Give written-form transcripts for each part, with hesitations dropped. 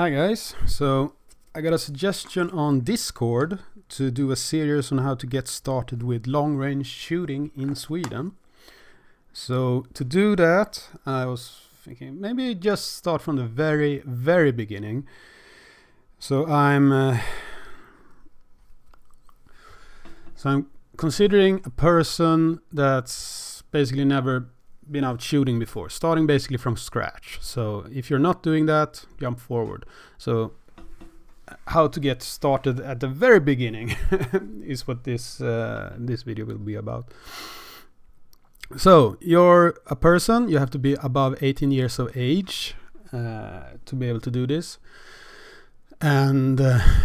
Hi guys, so I got a suggestion on Discord to do a series on how to get started with long-range shooting in Sweden. So to do that, I was thinking maybe just start from the very beginning. So I'm considering a person that's basically never been out shooting before, starting basically from scratch. So if you're not doing that, jump forward. So how to get started at the very beginning is what this video will be about. So you're a person, you have to be above 18 years of age to be able to do this, and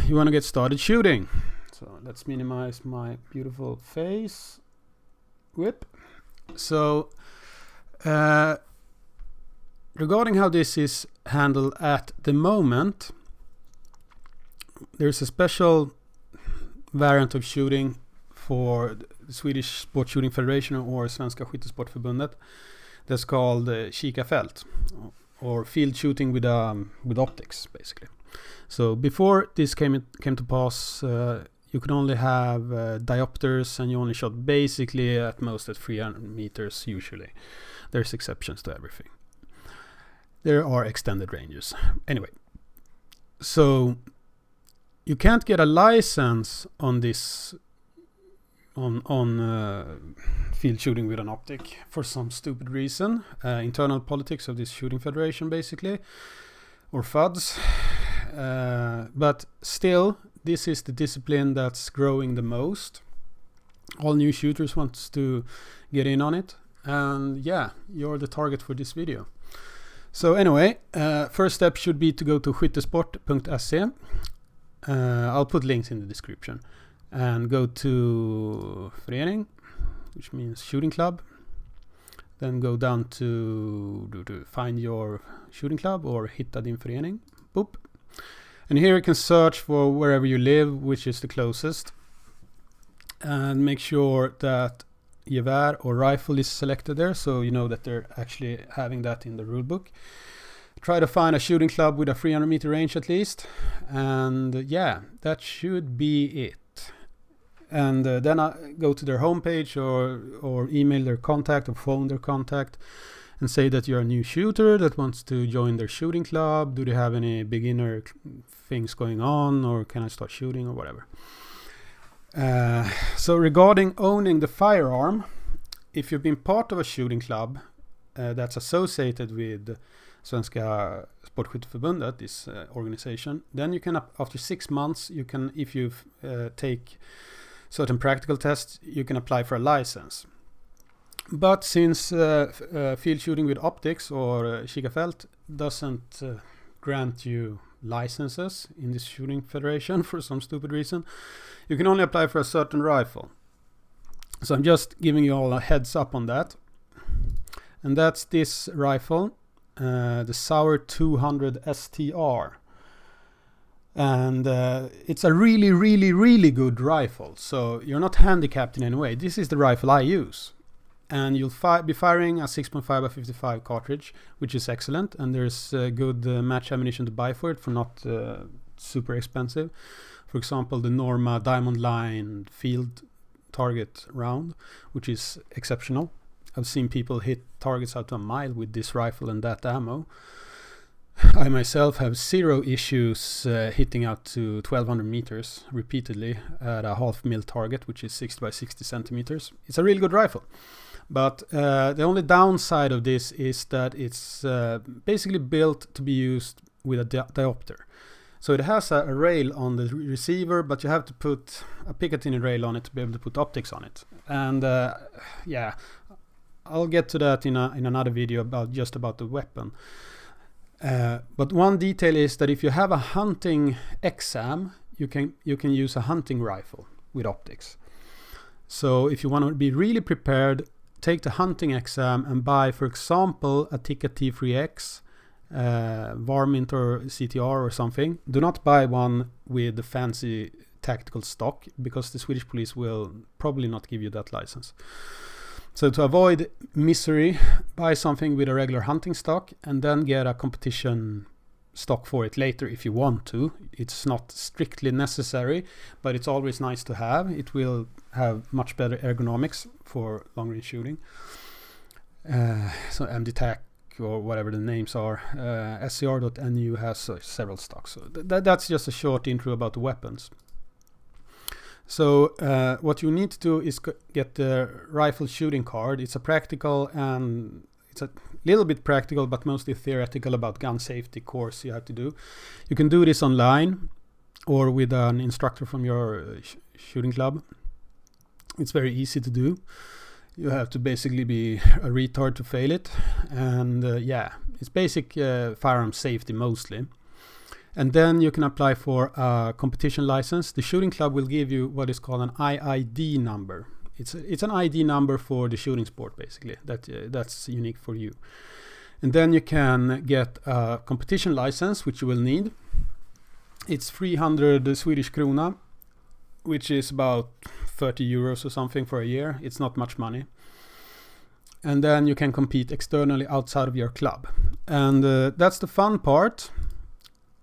you want to get started shooting. So let's minimize my beautiful face. Whip. So regarding how this is handled at the moment, there's a special variant of shooting for the Swedish Sport Shooting Federation or Svenska Skyttesportförbundet that's called Kikarfält, or field shooting with optics, basically. So before this came to pass, you could only have diopters, and you only shot basically at most at 300 meters usually. There's exceptions to everything. There are extended ranges. Anyway, so you can't get a license on this on field shooting with an optic for some stupid reason. Internal politics of this shooting federation, basically, or FUDs. But still, this is the discipline that's growing the most. All new shooters want to get in on it. And yeah, you're the target for this video. So anyway, first step should be to go to skyttesport.se. I'll put links in the description. And go to Förening, which means shooting club. Then go down to find your shooting club or hitta din förening. Boop. And here you can search for wherever you live, which is the closest. And make sure that gevär or rifle is selected there, so you know that they're actually having that in the rulebook. Try to find a shooting club with a 300 meter range at least. And yeah, that should be it. And then I go to their homepage or email their contact or phone their contact and say that you're a new shooter that wants to join their shooting club. Do they have any beginner things going on, or can I start shooting or whatever? So regarding owning the firearm, if you've been part of a shooting club that's associated with Svenska Sportskytteförbundet, this organization, then you can, after 6 months, you can, if you take certain practical tests, you can apply for a license. But since field shooting with optics or Kikarfält doesn't grant you licenses in this shooting federation for some stupid reason, you can only apply for a certain rifle. So I'm just giving you all a heads up on that. And that's this rifle, the Sauer 200 STR. And it's a really good rifle. So you're not handicapped in any way. This is the rifle I use. And you'll be firing a 6.5x55 cartridge, which is excellent. And there's good match ammunition to buy for it for not super expensive. For example, the Norma Diamond Line field target round, which is exceptional. I've seen people hit targets out to a mile with this rifle and that ammo. I myself have zero issues hitting out to 1200 meters repeatedly at a half mil target, which is 60 by 60 centimeters. It's a really good rifle. But the only downside of this is that it's basically built to be used with a diopter. So it has a rail on the receiver, but you have to put a Picatinny rail on it to be able to put optics on it. And yeah, I'll get to that in another video about the weapon. But one detail is that if you have a hunting exam, you can use a hunting rifle with optics. So if you want to be really prepared, take the hunting exam and buy, for example, a Tikka T3X, Varmint or CTR or something. Do not buy one with the fancy tactical stock, because the Swedish police will probably not give you that license. So to avoid misery, buy something with a regular hunting stock and then get a competition stock for it later if you want to. It's not strictly necessary, but it's always nice to have. It will have much better ergonomics for long range shooting. So MDTAC or whatever the names are, SCR.NU has several stocks. So that's just a short intro about the weapons. So what you need to do is get the rifle shooting card. It's a practical and it's a little bit practical, but mostly theoretical about gun safety course you have to do. You can do this online or with an instructor from your shooting club. It's very easy to do. You have to basically be a retard to fail it. And yeah, it's basic firearm safety mostly. And then you can apply for a competition license. The shooting club will give you what is called an IID number. It's an ID number for the shooting sport, basically. That's unique for you. And then you can get a competition license, which you will need. It's 300 Swedish krona, which is about 30 euros or something for a year. It's not much money. And then you can compete externally outside of your club. And that's the fun part.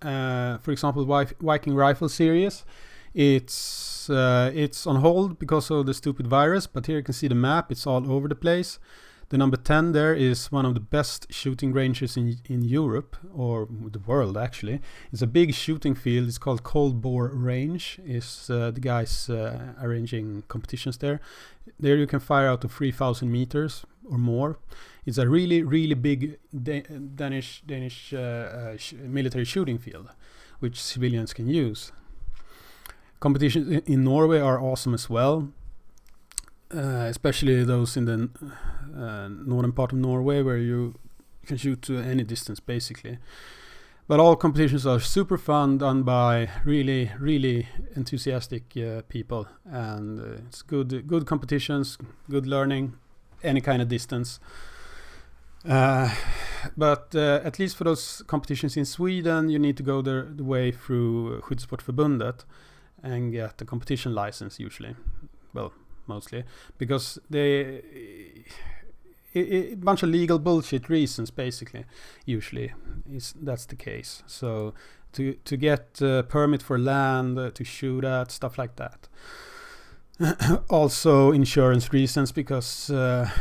For example, Viking Rifle Series. It's on hold because of the stupid virus, but here you can see the map. It's all over the place. The number 10 there is one of the best shooting ranges in Europe, or the world actually. It's a big shooting field. It's called Cold Bore Range. Is the guys arranging competitions there. There you can fire out to 3,000 meters or more. It's a really, really big Danish military shooting field, which civilians can use. Competitions in Norway are awesome as well, especially those in the northern part of Norway, where you can shoot to any distance basically. But all competitions are super fun, done by really, really enthusiastic people, and it's good competitions, good learning, any kind of distance. But at least for those competitions in Sweden, you need to go the way through Skyttesportförbundet and get the competition license usually. Well, mostly because a bunch of legal bullshit reasons basically. Usually that's the case. So to get permit for land to shoot at, stuff like that. Also insurance reasons, because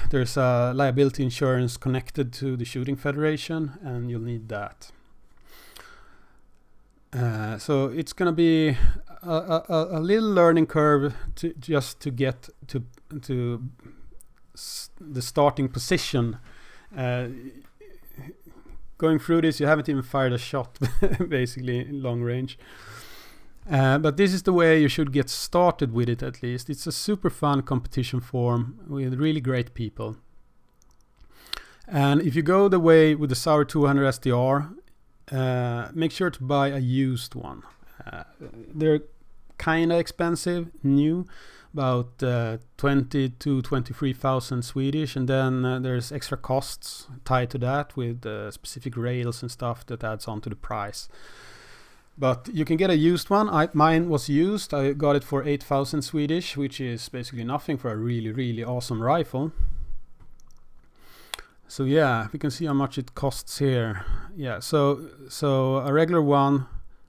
there's a liability insurance connected to the shooting federation, and you'll need that. So it's gonna be a little learning curve to get to the starting position. Going through this, you haven't even fired a shot basically in long range. But this is the way you should get started with it, at least. It's a super fun competition form with really great people. And if you go the way with the Sauer 200 SDR, make sure to buy a used one. They're kind of expensive, new, about 20 to 23,000 Swedish, and then there's extra costs tied to that with specific rails and stuff that adds on to the price. But you can get a used one. Mine was used. I got it for 8,000 Swedish, which is basically nothing for a really, really awesome rifle. So yeah, we can see how much it costs here. Yeah, so a regular one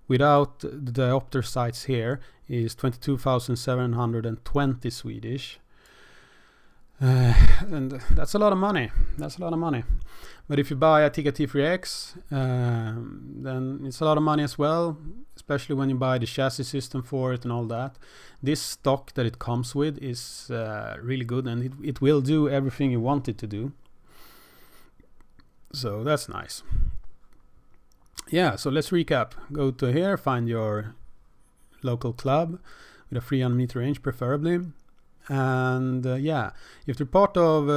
without the diopter sights here is 22,720 Swedish. And that's a lot of money. But if you buy a Tikka T3X, then it's a lot of money as well, especially when you buy the chassis system for it and all that. This stock that it comes with is really good, and it will do everything you want it to do. So that's nice. Yeah, so let's recap. Go to here, find your local club with a 300 meter range preferably. And yeah, if they're part of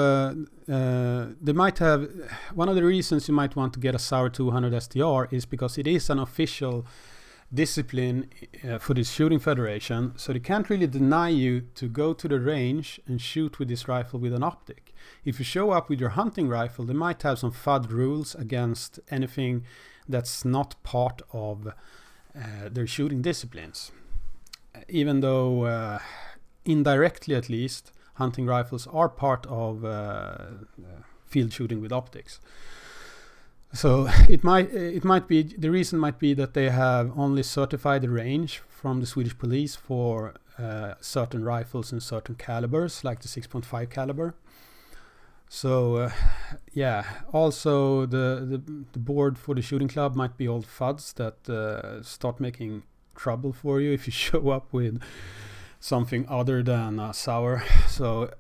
they might have, one of the reasons you might want to get a Sauer 200 SDR is because it is an official discipline for this shooting federation, so they can't really deny you to go to the range and shoot with this rifle with an optic. If you show up with your hunting rifle, they might have some FUD rules against anything that's not part of their shooting disciplines, even though indirectly at least hunting rifles are part of field shooting with optics. So it might be, the reason might be that they have only certified the range from the Swedish police for certain rifles and certain calibers, like the 6.5 caliber. So yeah, also the board for the shooting club might be old fuds that start making trouble for you if you show up with something other than a Sauer. So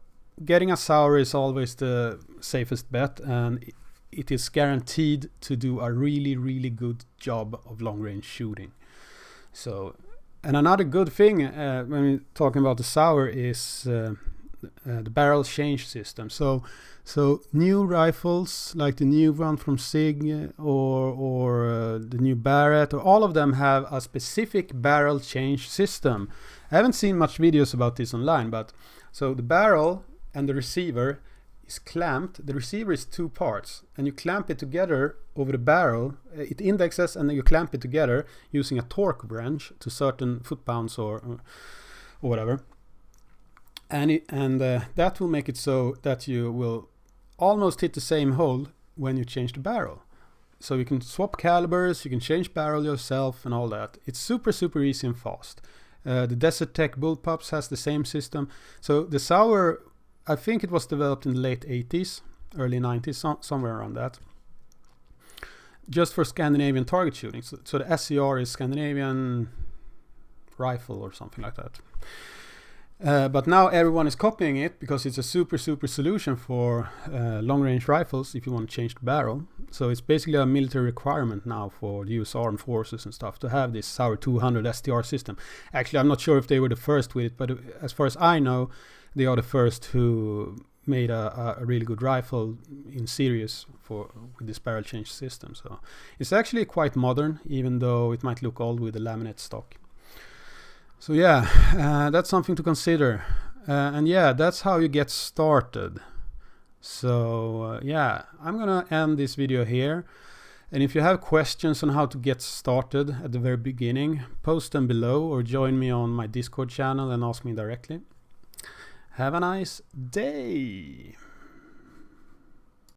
getting a Sauer is always the safest bet, and it is guaranteed to do a really, really good job of long-range shooting. So, and another good thing when we're talking about the Sauer is the barrel change system. So new rifles like the new one from SIG or the new Barrett, or all of them have a specific barrel change system. I haven't seen much videos about this online, but so the barrel and the receiver is clamped. The receiver is two parts, and you clamp it together over the barrel. It indexes, and then you clamp it together using a torque wrench to certain foot-pounds or whatever. And that will make it so that you will almost hit the same hole when you change the barrel. So you can swap calibers, you can change barrel yourself and all that. It's super, super easy and fast. The Desert Tech Bullpups has the same system. So the Sauer, I think it was developed in the late 80s, early 90s, somewhere around that. Just for Scandinavian target shooting. So the SCR is Scandinavian rifle or something like that. But now everyone is copying it because it's a super, super solution for long-range rifles if you want to change the barrel. So it's basically a military requirement now for the US Armed Forces and stuff to have this Sauer 200 STR system. Actually, I'm not sure if they were the first with it, but as far as I know, they are the first who made a really good rifle in series with this barrel change system. So it's actually quite modern, even though it might look old with the laminate stock. So yeah, that's something to consider. And yeah, that's how you get started. So yeah, I'm gonna end this video here. And if you have questions on how to get started at the very beginning, post them below or join me on my Discord channel and ask me directly. Have a nice day!